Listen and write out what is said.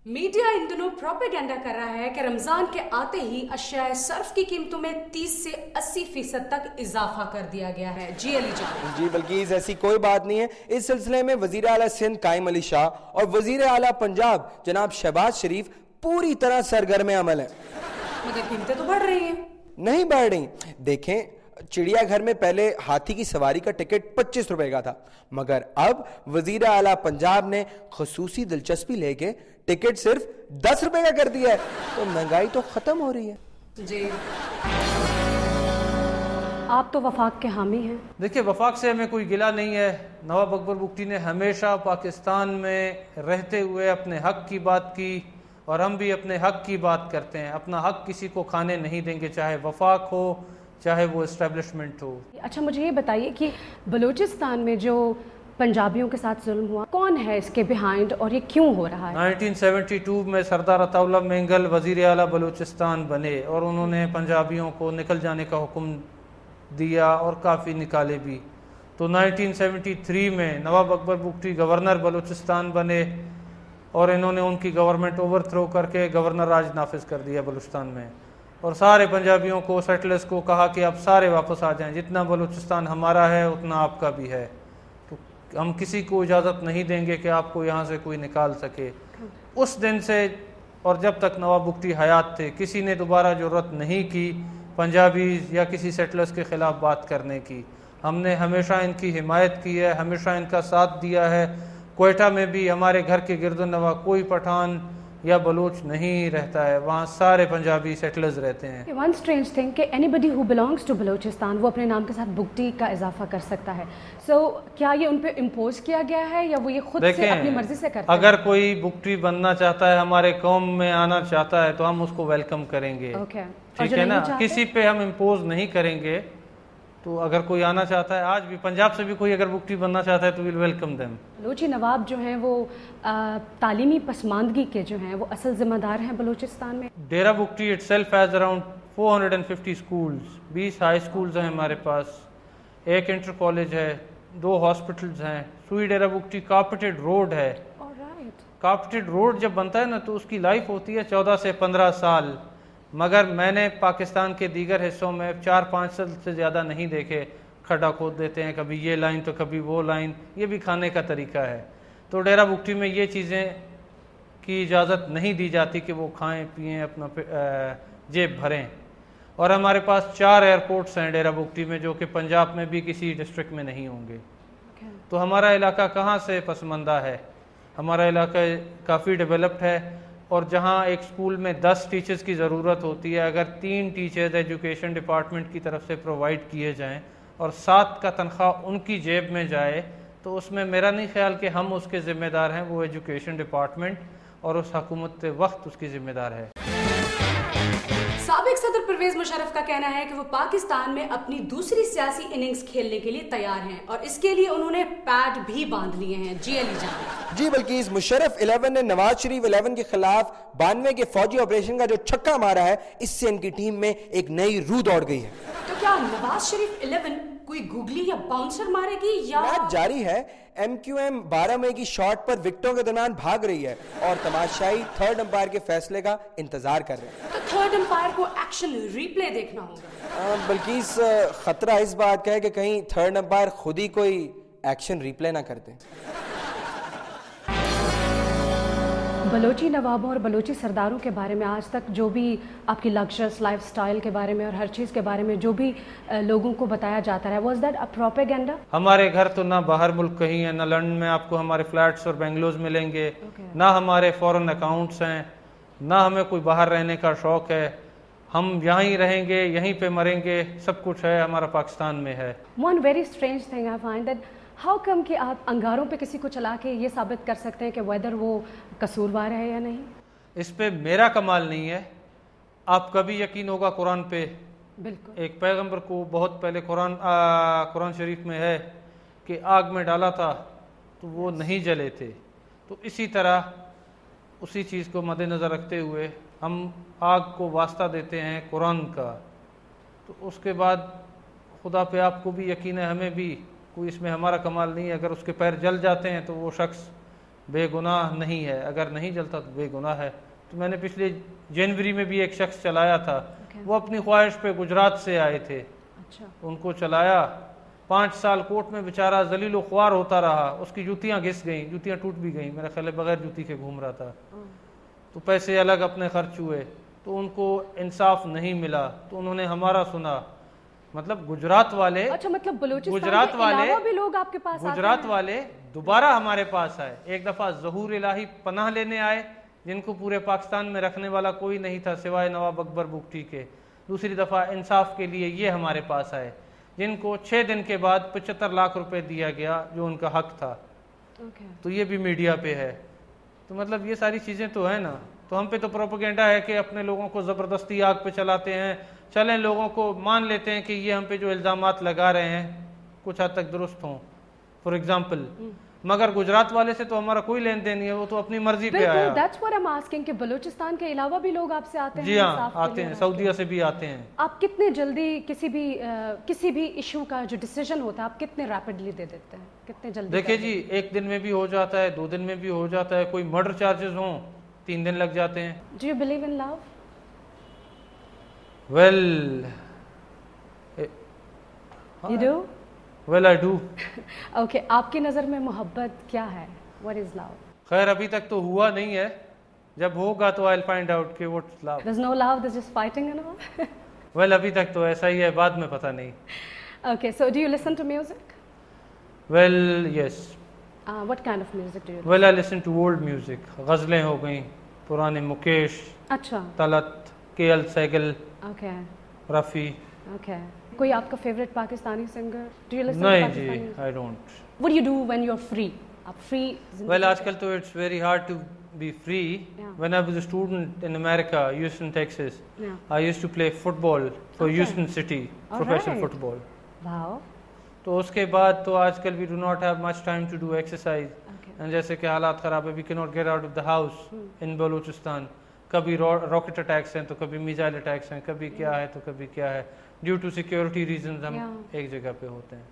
Media इन दिनों propaganda कर रहा है कि रमजान के आते ही अशियाए सर्फ की कीमतों में 30 से 80% तक इजाफा कर दिया गया है। जी अली जान। जी बल्कि ऐसी कोई बात नहीं है। इस सिलसिले में वजीर आला सिंध कायम अली शाह और वजीर आला पंजाब जनाब शहबाज शरीफ पूरी तरह सरगर्म अमल है। मगर कीमतें तो बढ़ रही हैं। नहीं बढ़ रही। देखें, चिड़िया घर में पहले हाथी की सवारी का टिकट 25 रुपए का था, मगर अब वजीर आला पंजाब ने खसूसी दिलचस्पी लेके टिकट सिर्फ 10 रुपए का कर दिया है। तो महंगाई तो खत्म हो रही है। जी आप तो वफाक के हामी हैं। देखिए, वफाक से हमें कोई गिला नहीं है। नवाब अकबर बुगटी ने हमेशा पाकिस्तान में रहते हुए अपने हक की बात की और हम भी अपने हक की बात करते हैं। अपना हक किसी को खाने नहीं देंगे, चाहे वफाक हो चाहे वो एस्टेब्लिशमेंट हो। अच्छा मुझे ये बताइए कि बलूचिस्तान में जो पंजाबियों के साथ जुल्म हुआ, कौन है इसके बिहाइंड और ये क्यों हो रहा है? 1972 में सरदार अताउल्ला मेंगल वजीर आला बलूचिस्तान बने और उन्होंने पंजाबियों को निकल जाने का हुक्म दिया और काफ़ी निकाले भी। तो 1973 में नवाब अकबर बुगटी गवर्नर बलूचिस्तान बने और इन्होंने उनकी गवर्नमेंट ओवरथ्रो करके गवर्नर राज नाफिज कर दिया बलूचिस्तान में, और सारे पंजाबियों को, सेटलर्स को कहा कि अब सारे वापस आ जाएं, जितना बलूचिस्तान हमारा है उतना आपका भी है। तो हम किसी को इजाज़त नहीं देंगे कि आपको यहाँ से कोई निकाल सके। उस दिन से और जब तक नवाब बुगटी हयात थे, किसी ने दोबारा ज़रूरत नहीं की पंजाबी या किसी सेटलर्स के ख़िलाफ़ बात करने की। हमने हमेशा इनकी हिमायत की है, हमेशा इनका साथ दिया है। क्वेटा में भी हमारे घर के गिरदनवा कोई पठान या बलूच नहीं रहता है, वहाँ सारे पंजाबी सेटलर्स रहते हैं। वन स्ट्रेंज थिंग कि anybody who belongs to Balochistan वो अपने नाम के साथ बुगटी का इजाफा कर सकता है। सो क्या ये उन पे इम्पोज किया गया है या वो ये खुद से अपनी मर्जी से करते हैं? अगर कोई बुगटी बनना चाहता है, हमारे कौम में आना चाहता है, तो हम उसको वेलकम करेंगे। ठीक है ना, किसी पे हम इम्पोज नहीं करेंगे। तो अगर कोई आना चाहता है, आज भी पंजाब से भी कोई अगर बुगटी बनना चाहता है तो विल वेलकम देम। बलूची नवाब जो हैं वो तालीमी पसमानदगी के जो हैं वो असल जिम्मेदार हैं बलूचिस्तान में। Dera Bugti itself has around 450 schools, 20 high schools हैं हमारे पास, एक इंटर कॉलेज है, 2 हॉस्पिटल्स हैं। सुई डेरा बुगटी कारपेटेड रोड है। कारपेटेड रोड जब बनता है ना तो उसकी लाइफ होती है 14 से 15 साल, मगर मैंने पाकिस्तान के दीगर हिस्सों में 4-5 साल से ज़्यादा नहीं देखे। खड्डा खोद देते हैं, कभी ये लाइन तो कभी वो लाइन, ये भी खाने का तरीका है। तो डेरा बुगटी में ये चीज़ें की इजाज़त नहीं दी जाती कि वो खाएं पिएं, अपना जेब भरें। और हमारे पास 4 एयरपोर्ट्स हैं डेरा बुगटी में, जो कि पंजाब में भी किसी डिस्ट्रिक्ट में नहीं होंगे। तो हमारा इलाका कहाँ से पसमंदा है? हमारा इलाका काफ़ी डेवलप्ड है, और जहाँ एक स्कूल में 10 टीचर्स की ज़रूरत होती है, अगर 3 टीचर्स एजुकेशन डिपार्टमेंट की तरफ से प्रोवाइड किए जाएं और 7 का तनख्वाह उनकी जेब में जाए, तो उसमें मेरा नहीं ख्याल कि हम उसके ज़िम्मेदार हैं। वो एजुकेशन डिपार्टमेंट और उस हुकूमत वक्त उसकी ज़िम्मेदार है। साबिक सदर परवेज मुशर्रफ का कहना है कि वो पाकिस्तान में अपनी दूसरी सियासी इनिंग्स खेलने के लिए तैयार हैं और इसके लिए उन्होंने पैड भी बांध लिए हैं। जी अली जान। जी बल्कि इस मुशर्रफ 11 ने नवाज शरीफ 11 के खिलाफ 92 के फौजी ऑपरेशन का जो छक्का मारा है, इससे इनकी टीम में एक नई रूह दौड़ गई है। तो क्या नवाज शरीफ 11 कोई गूगली या बाउंसर मारेगी या? मैच जारी है। MQM 12 मई की शॉट पर विकेटों के दरमियान भाग रही है और तमाशाई थर्ड अंपायर के फैसले का इंतजार कर रहे हैं। तो थर्ड अंपायर को एक्शन रिप्ले देखना होगा। बल्कि इस खतरा इस बात का है कि कहीं थर्ड अंपायर खुद ही कोई एक्शन रिप्ले ना करते। बलोची नवाबों और बलोची सरदारों के बारे में आज तक जो भी आपकी लग्जरियस लाइफस्टाइल के बारे में और हर चीज़ के बारे में जो भी लोगों को बताया जाता है, वाज दैट अ प्रोपेगेंडा? हमारे घर तो ना बाहर मुल्क कहीं है, ना लंदन में आपको हमारे फ्लैट्स और बेंगलोर मिलेंगे, ना हमारे फॉरेन अकाउंट्स हैं, ना हमें कोई बाहर रहने का शौक़ है। हम यहाँ ही रहेंगे, यहीं पे मरेंगे, सब कुछ है हमारा पाकिस्तान में है। One very strange thing I find that how come कि आप अंगारों पे किसी को चला के ये साबित कर सकते हैं कि वेदर वो कसूरवार है या नहीं? इस पे मेरा कमाल नहीं है। आप कभी यकीन होगा कुरान पे, बिल्कुल एक पैगंबर को बहुत पहले कुरान शरीफ में है कि आग में डाला था तो वो नहीं जले थे। तो इसी तरह उसी चीज़ को मद्देनज़र रखते हुए हम आग को वास्ता देते हैं कुरान का। तो उसके बाद खुदा पे आपको भी यकीन है, हमें भी, کوئی اس میں ہمارا کمال نہیں ہے. اگر اس کے پیر جل جاتے ہیں تو وہ شخص بے گناہ نہیں ہے, اگر نہیں جلتا تو بے گناہ ہے. تو میں نے پچھلے جنوری میں بھی ایک شخص چلایا تھا, وہ اپنی خواہش پہ گجرات سے آئے تھے, اچھا ان کو چلایا, 5 سال کوٹ میں بیچارہ ذلیل و خوار ہوتا رہا, اس کی جوتیاں گھس گئیں, جوتیاں ٹوٹ بھی گئیں, میرا خیال ہے بغیر جوتی کے گھوم رہا تھا, تو پیسے الگ اپنے خرچ ہوئے, تو ان کو انصاف نہیں ملا, تو انہوں نے ہمارا سنا. مطلب گجرات والے, اچھا مطلب بلوچستان گجرات کے والے, علاوہ بھی لوگ آپ کے پاس آتے گجرات ہیں؟ والے دوبارہ ہمارے پاس آئے. ایک دفعہ ظہور الہی پناہ لینے آئے, جن کو پورے پاکستان میں رکھنے والا کوئی نہیں تھا سوائے نواب اکبر بگٹی کے. دوسری دفعہ انصاف کے لیے یہ ہمارے پاس آئے, جن کو 6 دن کے بعد 75 لاکھ روپے دیا گیا جو ان کا حق تھا. تو یہ بھی میڈیا پہ ہے. تو مطلب یہ ساری چیزیں تو ہیں نا. تو ہم پہ تو پروپیگنڈا ہے کہ اپنے لوگوں کو زبردستی آگ پہ چلاتے ہیں. چلیں لوگوں کو مان لیتے ہیں کہ یہ ہم پہ جو الزامات لگا رہے ہیں کچھ حد تک درست ہوں, فار ایگزامپل, مگر گجرات والے سے تو ہمارا کوئی لین دین نہیں ہے, وہ تو اپنی مرضی پہ آیا. بالکل, that's what I'm asking کہ بلوچستان کے علاوہ بھی لوگ آپ سے آتے ہیں؟ جی ہاں آتے ہیں, سعودیہ سے بھی آتے ہیں. آپ کتنے جلدی کسی بھی ایشو کا جو ڈیسیجن ہوتا ہے آپ کتنے ریپڈلی دے دیتے ہیں, کتنے جلدی؟ دیکھیں جی, 1 دن میں بھی ہو جاتا ہے, 2 دن میں بھی ہو جاتا ہے, کوئی مرڈر چارجز ہوں 3 دن لگ جاتے ہیں. Do you believe in love? Well, You do? well I do. Okay, آپ کی نظر میں محبت کیا ہے? What is love? خیر ابھی تک تو ہوا نہیں ہے, جب ہوگا تو I'll find out کہ what's love. There's no love, there's just fighting and all? Well ابھی تک تو ایسا ہی ہے, بعد میں پتہ نہیں. Okay, so do you listen to music? Well yes. What kind of music do you listen? Well I listen to old music. غزلیں ہو گئیں, پرانے مکیش, اچھا, Talat, KL Saigal, okay, Rafi. okay. کوئی آپ کا favourite Pakistani singer? Do you listen to نہیں Pakistani جی, music? I don't. What do you do when you're free? آپ free Well آج کل تو it's very hard to be free. Yeah. When I was a student in America, Houston, Texas, Yeah. I used to play football for Okay. Houston City, All professional right. football. Wow. تو اس کے بعد تو آج کل we do not have much time to do exercise. Okay. And جیسے کہ حالات خراب ہے, we cannot get out of the house in Balochistan. کبھی راکٹ اٹیکس ہیں تو کبھی میزائل اٹیکس ہیں, کبھی کیا ہے تو کبھی کیا ہے. ڈیو ٹو سیکیورٹی ریزنز ہم Yeah. ایک جگہ پہ ہوتے ہیں.